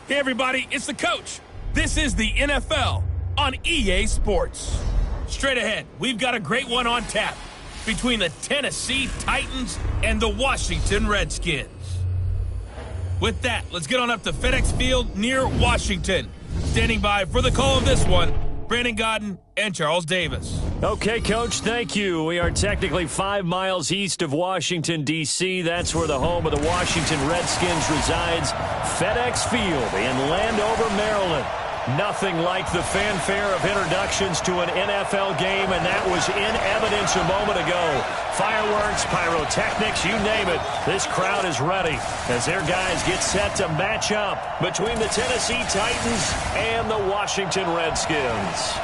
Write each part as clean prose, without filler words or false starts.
Hey everybody, it's the coach. This is the NFL on EA Sports. Straight ahead, we've got a great one on tap between the Tennessee Titans and the Washington Redskins. With that, let's get on up to FedEx Field near Washington. Standing by for the call of this one, Brandon Godden and Charles Davis. Okay, Coach, thank you. We are technically 5 miles east of Washington, D.C. That's where the home of the Washington Redskins resides. FedEx Field in Landover, Maryland. Nothing like the fanfare of introductions to an NFL game, and that was in evidence a moment ago. Fireworks, pyrotechnics, you name it. This crowd is ready as their guys get set to match up between the Tennessee Titans and the Washington Redskins.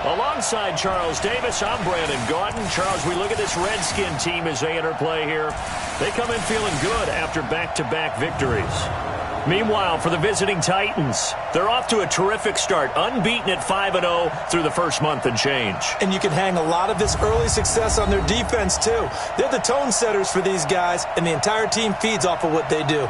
Alongside Charles Davis, I'm Brandon Gaudin. Charles, we look at this Redskin team as they enter play here. They come in feeling good after back-to-back victories. Meanwhile, for the visiting Titans, they're off to a terrific start, unbeaten at 5-0 through the first month and change. And you can hang a lot of this early success on their defense, too. They're the tone setters for these guys, and the entire team feeds off of what they do.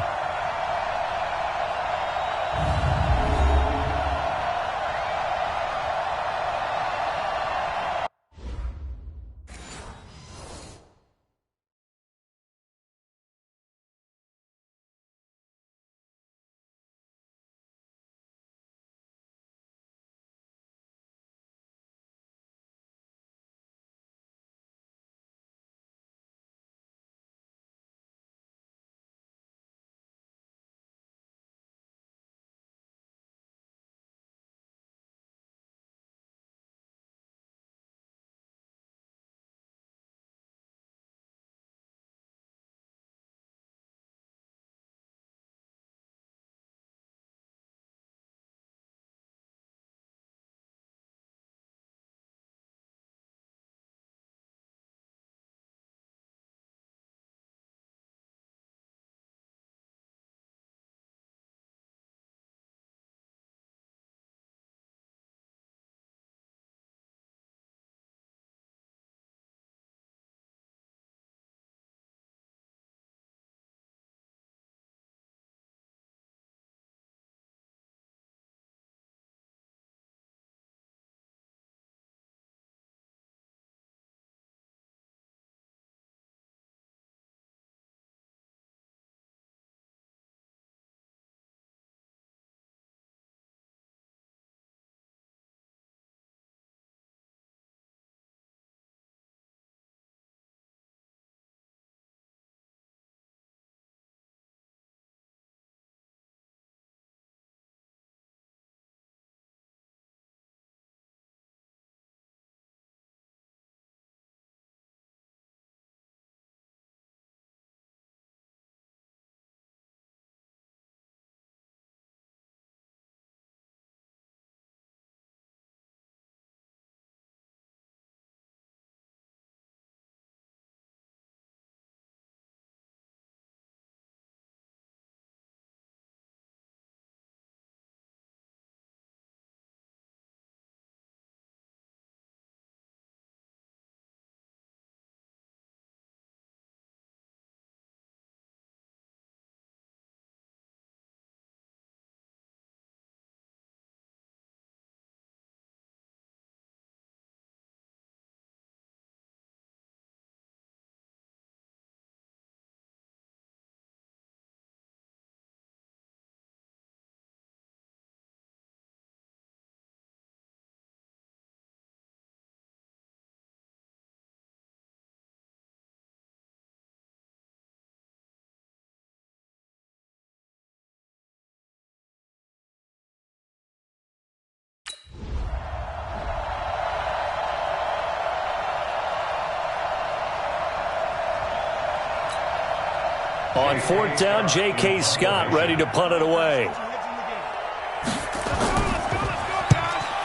On fourth down, J.K. Scott ready to punt it away.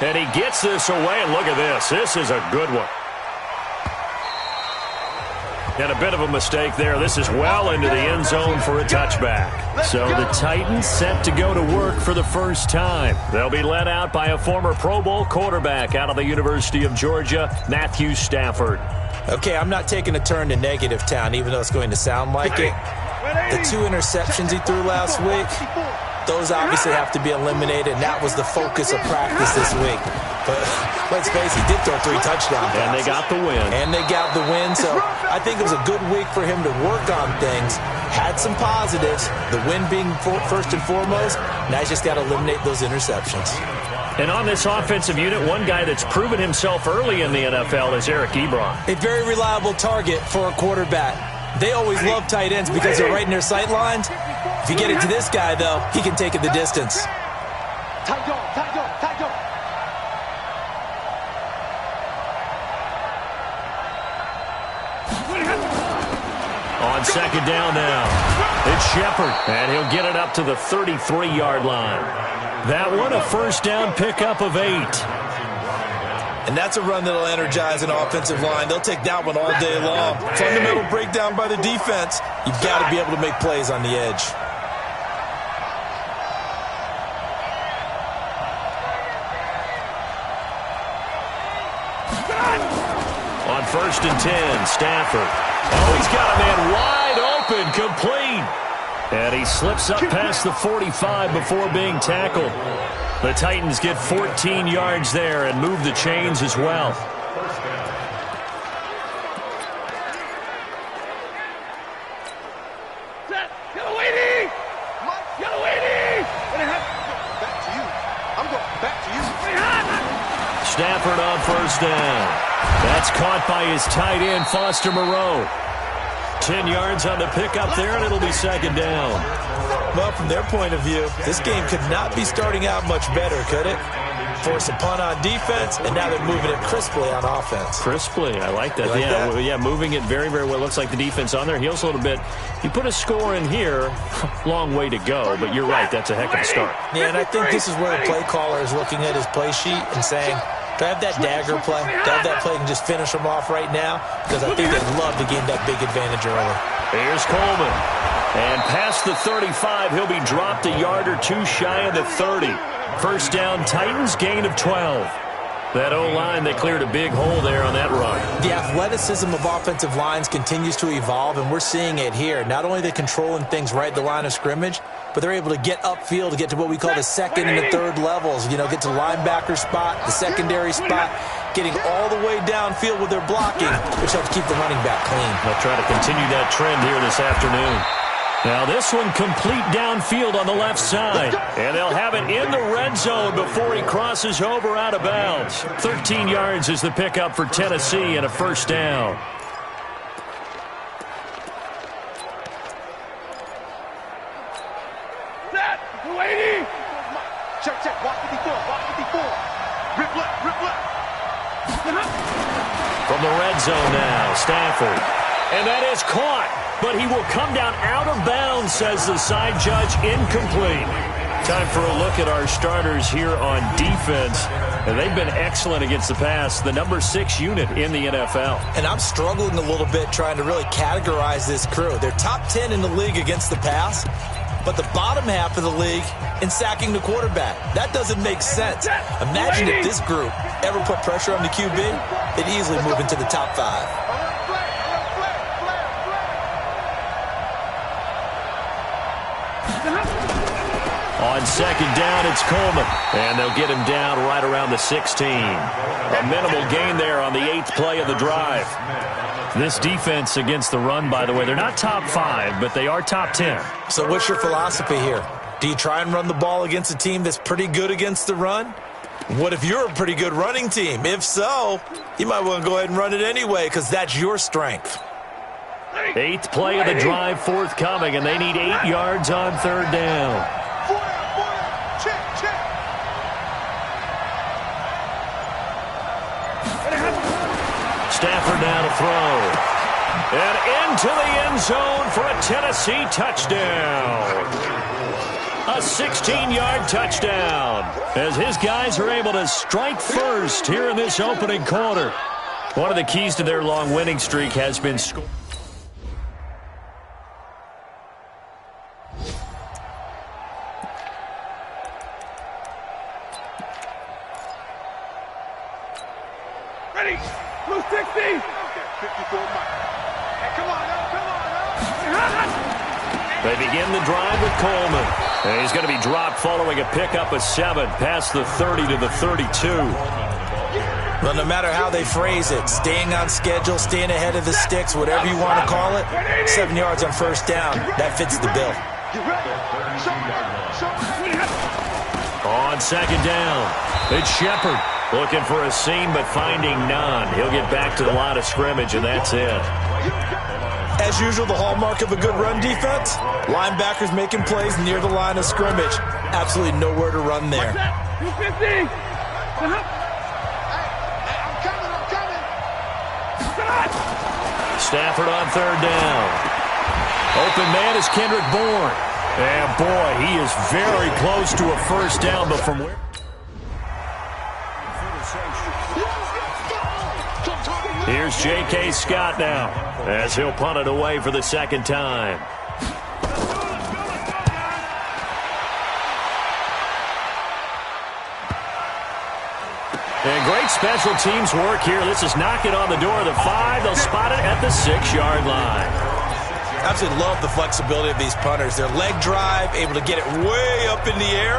And he gets this away, and look at this. This is a good one. And a bit of a mistake there. This is well into the end zone for a touchback. So the Titans set to go to work for the first time. They'll be led out by a former Pro Bowl quarterback out of the University of Georgia, Matthew Stafford. Okay, I'm not taking a turn to negative town, even though it's going to sound like it. The 2 interceptions he threw last week, Those obviously have to be eliminated, and that was the focus of practice this week. But let's face it, he did throw 3 touchdown passes. And they got the win. And they got the win, so I think it was a good week for him to work on things. Had some positives, the win being first and foremost. Now he's just got to eliminate those interceptions. And on this offensive unit, one guy that's proven himself early in the NFL is Eric Ebron. A very reliable target for a quarterback. They always love tight ends because they're right in their sight lines. If you get it to this guy, though, he can take it the distance. On second down now, it's Shepard, and he'll get it up to the 33-yard line. That one, a first down pickup of 8. And that's a run that'll energize an offensive line. They'll take that one all day long. Fundamental breakdown by the defense. You've got to be able to make plays on the edge. On first and 10, Stafford. Oh, he's got a man wide open, complete. And he slips up past the 45 before being tackled. The Titans get 14 yards there and move the chains as well. Stafford on first down. That's caught by his tight end, Foster Moreau. 10 yards on the pickup there, and it'll be second down. Well, from their point of view, this game could not be starting out much better, could it? Force a punt on defense, and now they're moving it crisply on offense. Crisply, I like that. You like that? Yeah, moving it very, very well. Looks like the defense on their heels a little bit. You put a score in here, long way to go, but you're right, that's a heck of a start. Yeah, and I think this is where the play caller is looking at his play sheet and saying, do I have that dagger play? Do I have that play and just finish them off right now? Because I think they'd love to gain that big advantage early. Here's Coleman. And past the 35, he'll be dropped a yard or 2 shy of the 30. First down, Titans, gain of 12. That O-line, they cleared a big hole there on that run. The athleticism of offensive lines continues to evolve, and we're seeing it here. Not only are they controlling things right at the line of scrimmage, but they're able to get upfield to get to what we call the second and the third levels. You know, get to linebacker spot, the secondary spot, getting all the way downfield with their blocking, which helps keep the running back clean. They'll try to continue that trend here this afternoon. Now this one complete downfield on the left side. And they'll have it in the red zone before he crosses over out of bounds. 13 yards is the pickup for Tennessee and a first down. Check. Walk 54. Rip left. From the red zone now, Stafford. And that is caught, but he will come down out of bounds, says the side judge, incomplete. Time for a look at our starters here on defense. And they've been excellent against the pass, the number 6 unit in the NFL. And I'm struggling a little bit trying to really categorize this crew. They're top 10 in the league against the pass, but the bottom half of the league in sacking the quarterback. That doesn't make sense. Imagine if this group ever put pressure on the QB, they'd easily move into the top 5. On second down, it's Coleman. And they'll get him down right around the 16. A minimal gain there on the 8th play of the drive. This defense against the run, by the way, they're not top 5, but they are top 10. So what's your philosophy here? Do you try and run the ball against a team that's pretty good against the run? What if you're a pretty good running team? If so, you might want to go ahead and run it anyway because that's your strength. 8th play of the drive forthcoming, and they need 8 yards on third down. Check. Stafford now to throw. And into the end zone for a Tennessee touchdown. A 16-yard touchdown as his guys are able to strike first here in this opening quarter. One of the keys to their long winning streak has been scoring. Ready? Blue 60. 54 Mike. Hey, come on. They begin the drive with Coleman. And he's going to be dropped following a pickup of 7 past the 30 to the 32. Well, no matter how they phrase it, staying on schedule, staying ahead of the sticks, whatever you want to call it, 7 yards on first down, that fits the bill. On second down, it's Shepard looking for a seam but finding none. He'll get back to the line of scrimmage, and that's it. As usual, the hallmark of a good run defense, linebackers making plays near the line of scrimmage. Absolutely nowhere to run there. Stafford on third down. Open man is Kendrick Bourne. And boy, he is very close to a first down, but from where? Here's J.K. Scott now, as he'll punt it away for the second time. And great special teams work here. This is knocking on the door of the 5. They'll spot it at the 6-yard line. Absolutely love the flexibility of these punters. Their leg drive, able to get it way up in the air,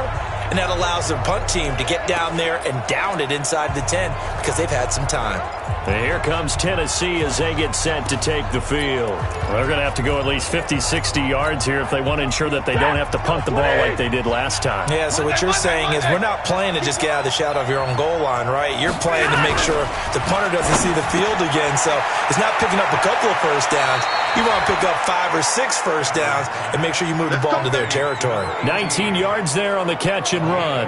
and that allows their punt team to get down there and down it inside the 10 because they've had some time. And here comes Tennessee as they get set to take the field. Well, they're going to have to go at least 50, 60 yards here if they want to ensure that they don't have to punt the ball like they did last time. Yeah, so what you're saying is we're not playing to just get out of the shadow of your own goal line, right? You're playing to make sure the punter doesn't see the field again. So it's not picking up a couple of first downs. You want to pick up 5 or 6 first downs and make sure you move the ball into their territory. 19 yards there on the catch and run.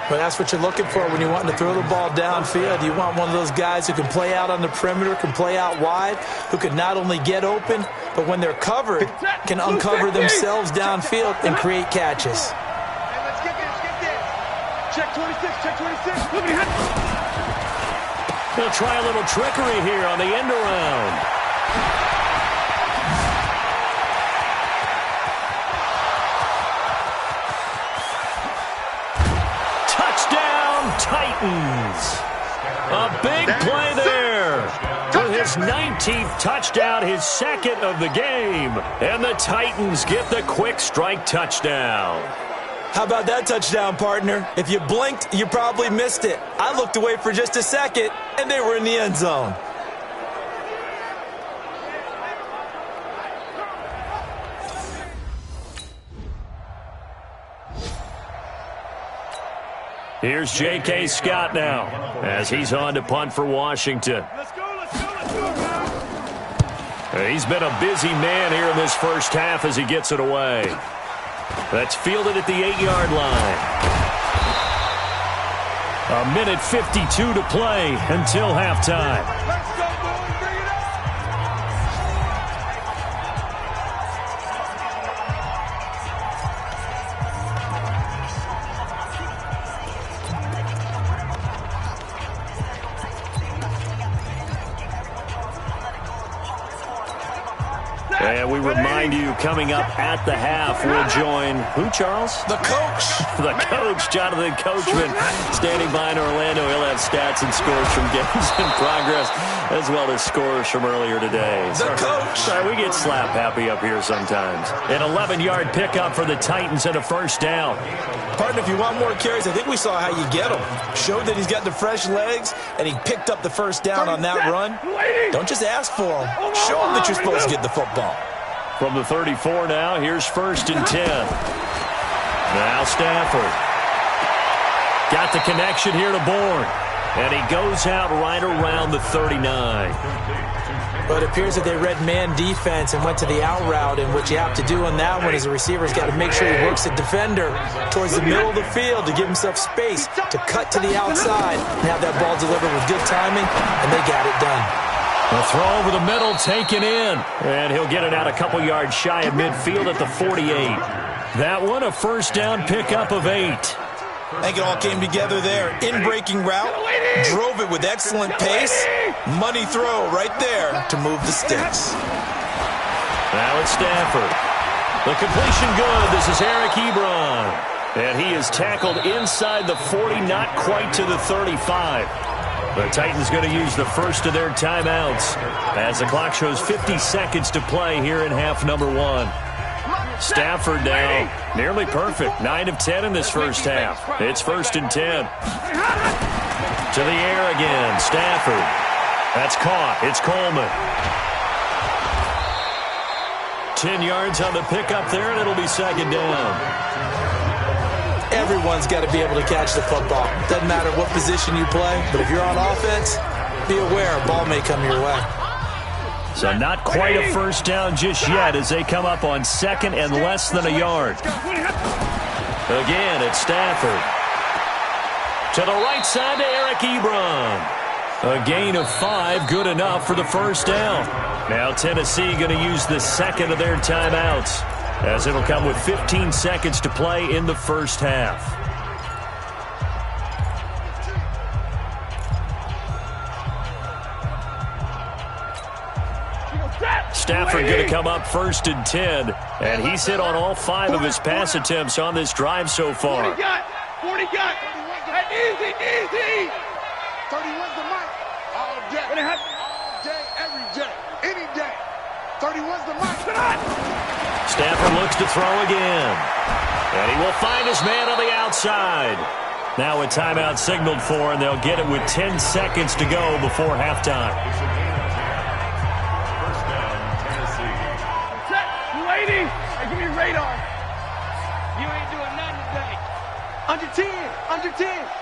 But that's what you're looking for when you're wanting to throw the ball downfield. You want one of those guys who can play out on the perimeter, can play out wide, who can not only get open, but when they're covered, can uncover themselves downfield and create catches. Hey, let's get this. Check 26, check 26. They'll try a little trickery here on the end around. Titans. A big play there. With his 19th touchdown, his second of the game. And the Titans get the quick strike touchdown. How about that touchdown, partner? If you blinked, you probably missed it. I looked away for just a second, and they were in the end zone. Here's J.K. Scott now, as he's on to punt for Washington. He's been a busy man here in this first half as he gets it away. That's fielded at the 8-yard line. 1:52 to play until halftime. And we remind you, coming up at the half, we'll join who, Charles? The coach. The coach, Jonathan Coachman, standing by in Orlando. He'll have stats and scores from games in progress, as well as scores from earlier today. The coach. Sorry, we get slap happy up here sometimes. An 11-yard pickup for the Titans and a first down. Partner, if you want more carries, I think we saw how you get them. Showed that he's got the fresh legs, and he picked up the first down on that run. Don't just ask for them. Show them that you're supposed to get the football. From the 34 now, here's 1st and 10. Now Stafford. Got the connection here to Bourne. And he goes out right around the 39. But it appears that they read man defense and went to the out route, and what you have to do on that one is the receiver's got to make sure he works the defender towards the middle of the field to give himself space to cut to the outside and have that ball delivered with good timing, and they got it done. A throw over the middle, taken in. And he'll get it out a couple yards shy of midfield at the 48. That one, a first down pickup of 8. I think it all came together there. In-breaking route, drove it with excellent pace. Money throw right there to move the sticks. Now it's Stafford. The completion good. This is Eric Ebron. And he is tackled inside the 40, not quite to the 35. The Titans going to use the first of their timeouts as the clock shows 50 seconds to play here in half number 1. Stafford now, nearly perfect. 9 of 10 in this first half. It's 1st and 10. To the air again, Stafford. That's caught. It's Coleman. 10 yards on the pickup there, and it'll be 2nd down. Everyone's got to be able to catch the football. Doesn't matter what position you play, but if you're on offense, be aware a ball may come your way. So not quite a first down just yet as they come up on 2nd and less than a yard. Again, it's Stafford. To the right side to Eric Ebron. A gain of 5, good enough for the first down. Now Tennessee going to use the 2nd of their timeouts, as it'll come with 15 seconds to play in the first half. Stafford going to come up 1st and 10, and he's hit on all 5 of his pass attempts on this drive so far. 40 got. Easy. 31's the mic. All day. All day, every day, any day. 31's the mic. Stafford looks to throw again. And he will find his man on the outside. Now a timeout signaled for, and they'll get it with 10 seconds to go before halftime. First down, Tennessee. Check, you waiting? Hey, give me radar. You ain't doing nothing today. Under 10,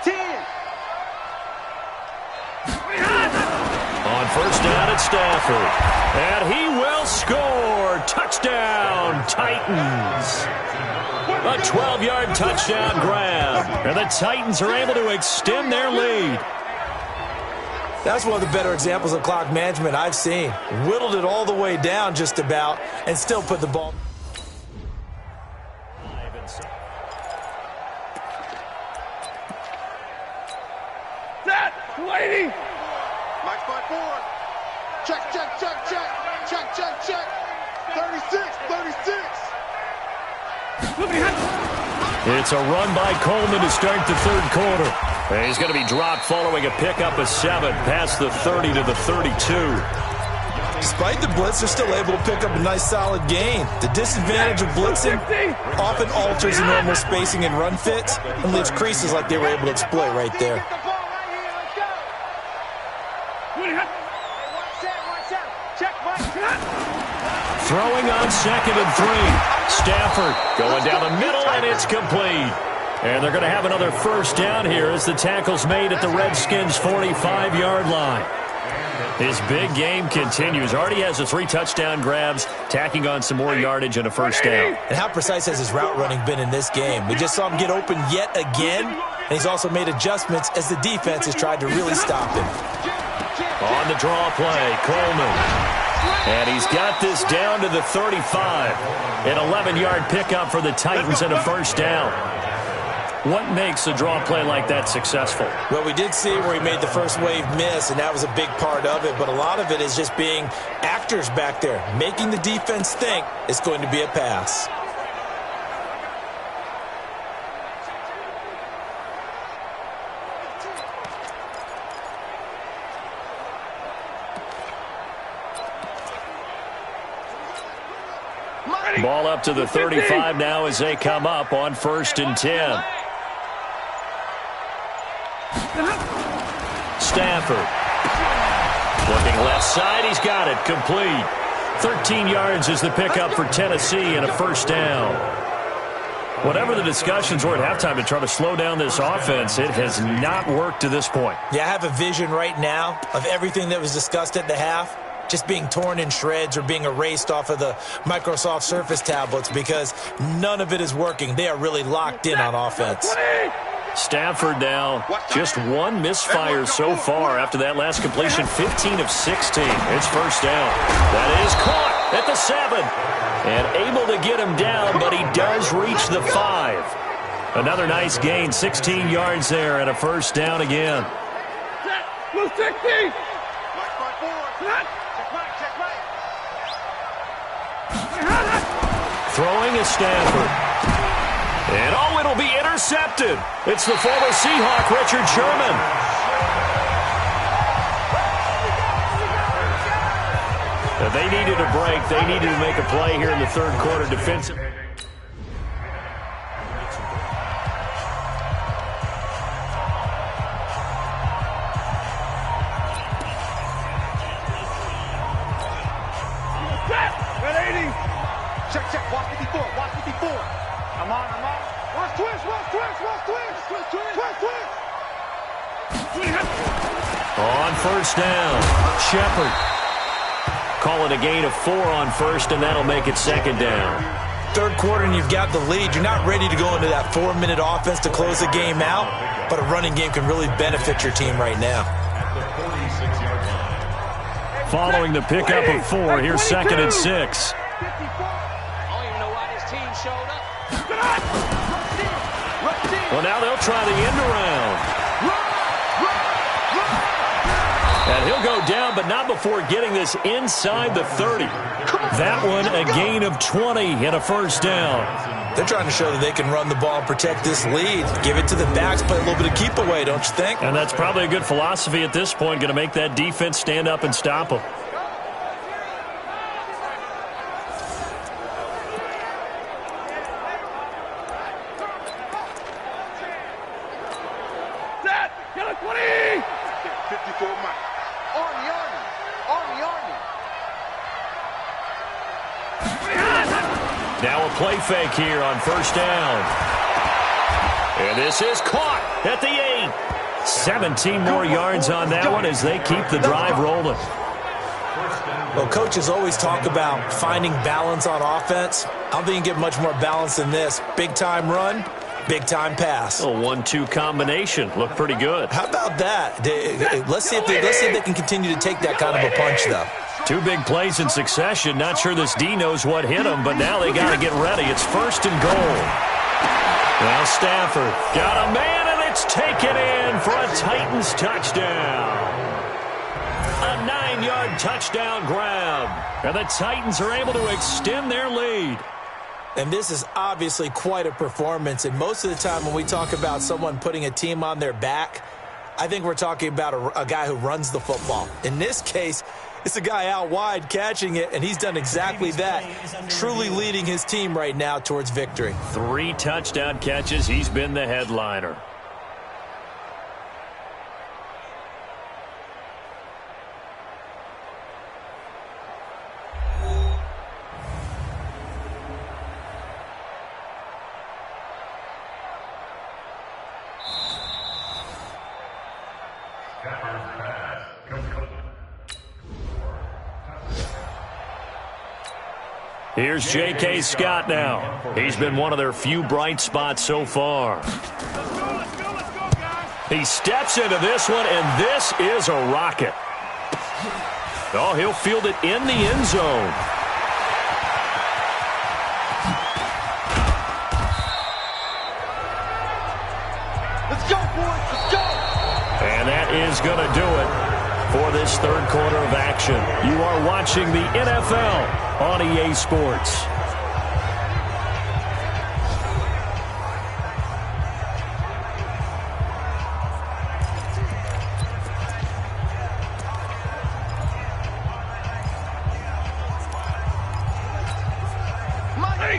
10. On first down, it's Stafford. And he will score. Touchdown, Titans. A 12-yard touchdown grab. And the Titans are able to extend their lead. That's one of the better examples of clock management I've seen. Whittled it all the way down just about and still put the ball. Set, waiting. Mike 5-4. Check. 36. It's a run by Coleman to start the third quarter. And he's going to be dropped following a pickup of 7 past the 30 to the 32. Despite the blitz, they're still able to pick up a nice solid gain. The disadvantage of blitzing often alters the normal spacing and run fits and leaves creases like they were able to exploit right there. Throwing on 2nd and 3. Stafford going down the middle, and it's complete. And they're going to have another first down here as the tackle's made at the Redskins' 45-yard line. His big game continues. Already has the 3 touchdown grabs, tacking on some more yardage and a first down. And how precise has his route running been in this game? We just saw him get open yet again, and he's also made adjustments as the defense has tried to really stop him. On the draw play, Coleman. And he's got this down to the 35. An 11-yard pickup for the Titans and a first down. What makes a draw play like that successful? Well, we did see where he made the first wave miss, and that was a big part of it. But a lot of it is just being actors back there, making the defense think it's going to be a pass. Ball up to the 35 now as they come up on 1st and 10. Stafford. Looking left side, he's got it. Complete. 13 yards is the pickup for Tennessee and a first down. Whatever the discussions were at halftime to try to slow down this offense, it has not worked to this point. Yeah, I have a vision right now of everything that was discussed at the half just being torn in shreds or being erased off of the Microsoft Surface tablets because none of it is working. They are really locked in on offense. Stafford now, just 1 misfire so far after that last completion, 15 of 16. It's first down. That is caught at the 7. And able to get him down, but he does reach the 5. Another nice gain, 16 yards there and a first down again. Blue 60. Throwing is Stafford. And oh, it'll be intercepted. It's the former Seahawk, Richard Sherman. They needed a break. They needed to make a play here in the third quarter defensively. On first down, Shepard. Call it a gain of 4 on first, and that'll make it second down. Third quarter and you've got the lead. You're not ready to go into that 4-minute offense to close the game out, but a running game can really benefit your team right now. Following the pickup of 4, here's second and 6. I don't even know why this team showed up. Well, now they'll try the end around. And he'll go down, but not before getting this inside the 30. That one a gain of 20 and a first down. They're trying to show that they can run the ball and protect this lead. Give it to the backs, play a little bit of keep away, don't you think? And that's probably a good philosophy at this point, going to make that defense stand up and stop them. Set! Get a 20! 54 miles. Army. Now a play fake here on first down. And this is caught at the 8. 17 more yards on that one as they keep the drive rolling. Well, coaches always talk about finding balance on offense. I don't think you can get much more balance than this. Big-time run, big-time pass. A 1-2 combination. Looked pretty good. How about that? Let's see if they can continue to take that kind of a punch, though. 2 big plays in succession. Not sure this D knows what hit him, but now they got to get ready. It's first and goal. Now Stafford got a man, and it's taken in for a Titans touchdown. A 9-yard touchdown grab. And the Titans are able to extend their lead. And this is obviously quite a performance. And most of the time when we talk about someone putting a team on their back, I think we're talking about a guy who runs the football. In this case, it's a guy out wide catching it, and he's done exactly that, truly leading his team right now towards victory. 3 touchdown catches. He's been the headliner. Here's J.K. Scott now. He's been one of their few bright spots so far. He steps into this one, and this is a rocket. Oh, he'll field it in the end zone. Let's go, boys. Let's go. And that is going to do it for this third quarter of action. You are watching the NFL on EA Sports.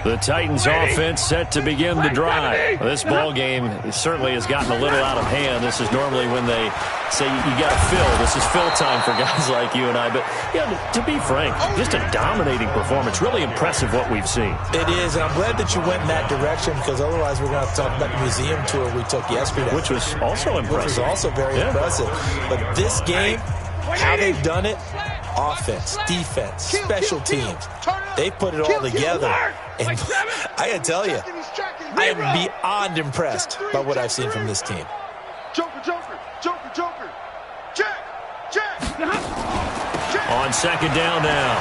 The Titans offense set to begin the drive. This ball game certainly has gotten a little out of hand. This is normally when they say you got to fill. This is fill time for guys like you and I. But yeah, to be frank, just a dominating performance. Really impressive what we've seen. It is, and I'm glad that you went in that direction because otherwise we're going to have to talk about the museum tour we took yesterday. Which was also impressive. Which was also very impressive. But this game, how they've done it, offense, defense, special teams, they put it all together. And I got to tell you, I am beyond impressed by what I've seen from this team. Joker. Check. On second down now,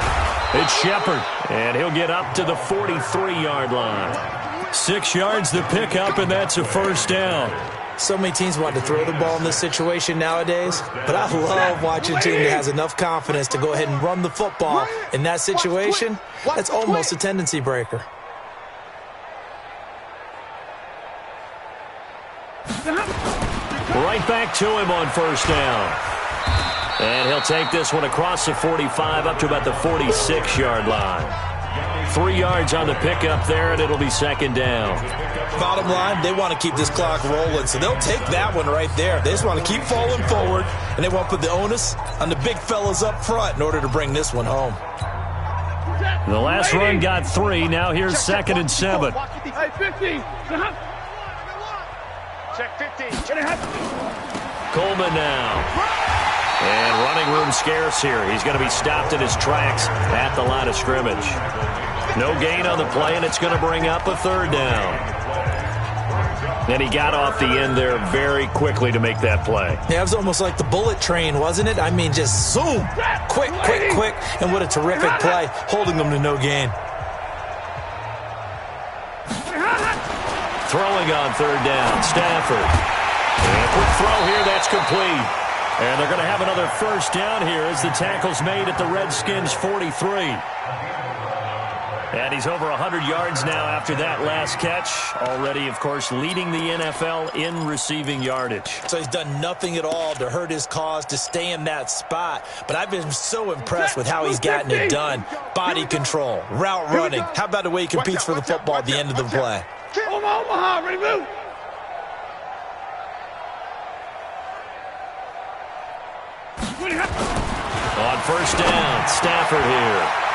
it's Shepard, and he'll get up to the 43-yard line. 6 yards the pickup, and that's a first down. So many teams want to throw the ball in this situation nowadays, but I love watching a team that has enough confidence to go ahead and run the football in that situation. That's almost a tendency breaker. Right back to him on first down. And he'll take this one across the 45 up to about the 46-yard line. 3 yards on the pickup there, and it'll be second down. Bottom line, they want to keep this clock rolling, so they'll take that one right there. They just want to keep falling forward, and they want to put the onus on the big fellas up front in order to bring this one home. The last run got 3. Now here's second and 7. Hey, 50. Check 50. Coleman now. And running room scarce here. He's going to be stopped in his tracks at the line of scrimmage. No gain on the play, and it's going to bring up a third down. And he got off the end there very quickly to make that play. Yeah, it was almost like the bullet train, wasn't it? I mean, just zoom, quick, quick, quick, and what a terrific play, holding them to no gain. Throwing on third down, Stafford. And a quick throw here, that's complete. And they're going to have another first down here as the tackle's made at the Redskins' 43. And he's over 100 yards now after that last catch. Already, of course, leading the NFL in receiving yardage. So he's done nothing at all to hurt his cause, to stay in that spot. But I've been so impressed with how he's gotten it done. Body control, route running. How about the way he competes for the football at the end of the play? Omaha, ready, move. On first down, Stafford here.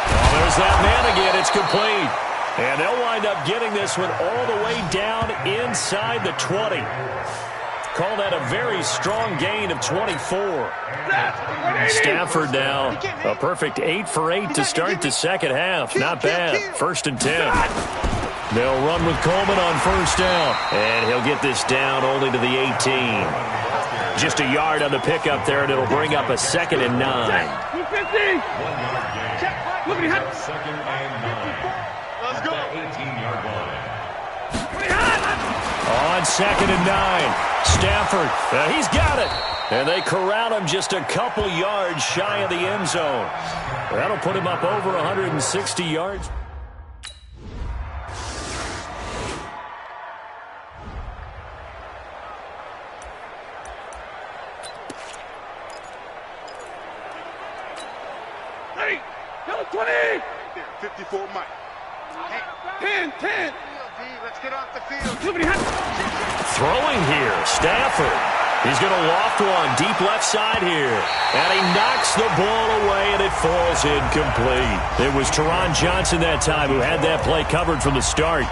Oh, there's that man again. It's complete. And they'll wind up getting this one all the way down inside the 20. Call that a very strong gain of 24. Stafford now a perfect 8 for 8 to start the second half. Not bad. 1st and 10. They'll run with Coleman on first down. And he'll get this down only to the 18. Just a yard on the pickup there, and it'll bring up a 2nd and 9. 250. Second and 9. Let's go. 18-yard line. On 2nd and 9. Stafford, he's got it. And they corral him just a couple yards shy of the end zone. That'll put him up over 160 yards. Hey, go 20. 54 Mike. 10, 10. Let's get off the field. Throwing here, Stafford. He's going to loft one deep left side here. And he knocks the ball away, and it falls incomplete. It was Teron Johnson that time who had that play covered from the start.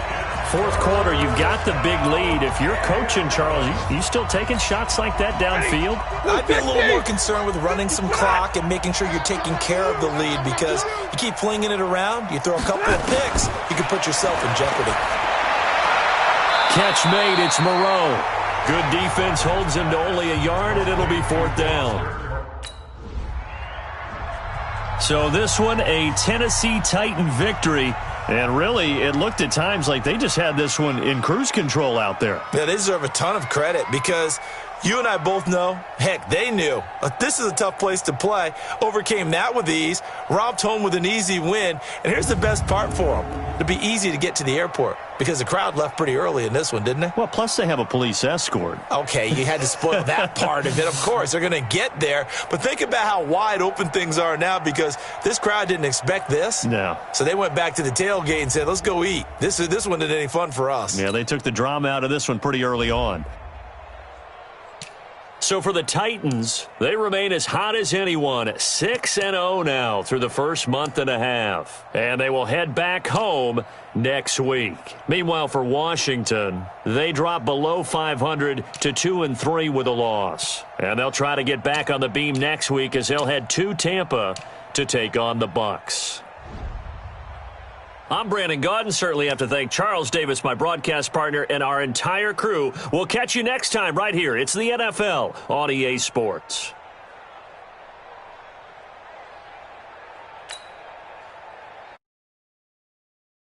4th quarter, you've got the big lead. If you're coaching, Charles, you still taking shots like that downfield? I'd be a little more concerned with running some clock and making sure you're taking care of the lead, because you keep flinging it around, you throw a couple of picks, you can put yourself in jeopardy. Catch made, it's Moreau. Good defense holds him to only a yard, and it'll be 4th down. So this one, a Tennessee Titan victory. And really, it looked at times like they just had this one in cruise control out there. Yeah, they deserve a ton of credit, because you and I both know, heck, they knew, this is a tough place to play. Overcame that with ease, romped home with an easy win. And here's the best part for them. It'd be easy to get to the airport, because the crowd left pretty early in this one, didn't they? Well, plus they have a police escort. Okay, you had to spoil that part of it. Of course, they're going to get there. But think about how wide open things are now, because this crowd didn't expect this. No. So they went back to the tailgate and said, let's go eat. This one isn't any fun for us. Yeah, they took the drama out of this one pretty early on. So for the Titans, they remain as hot as anyone, 6-0 now through the first month and a half. And they will head back home next week. Meanwhile, for Washington, they drop below 500 to 2-3 with a loss. And they'll try to get back on the beam next week as they'll head to Tampa to take on the Bucs. I'm Brandon Gaudin. Certainly have to thank Charles Davis, my broadcast partner, and our entire crew. We'll catch you next time right here. It's the NFL on EA Sports.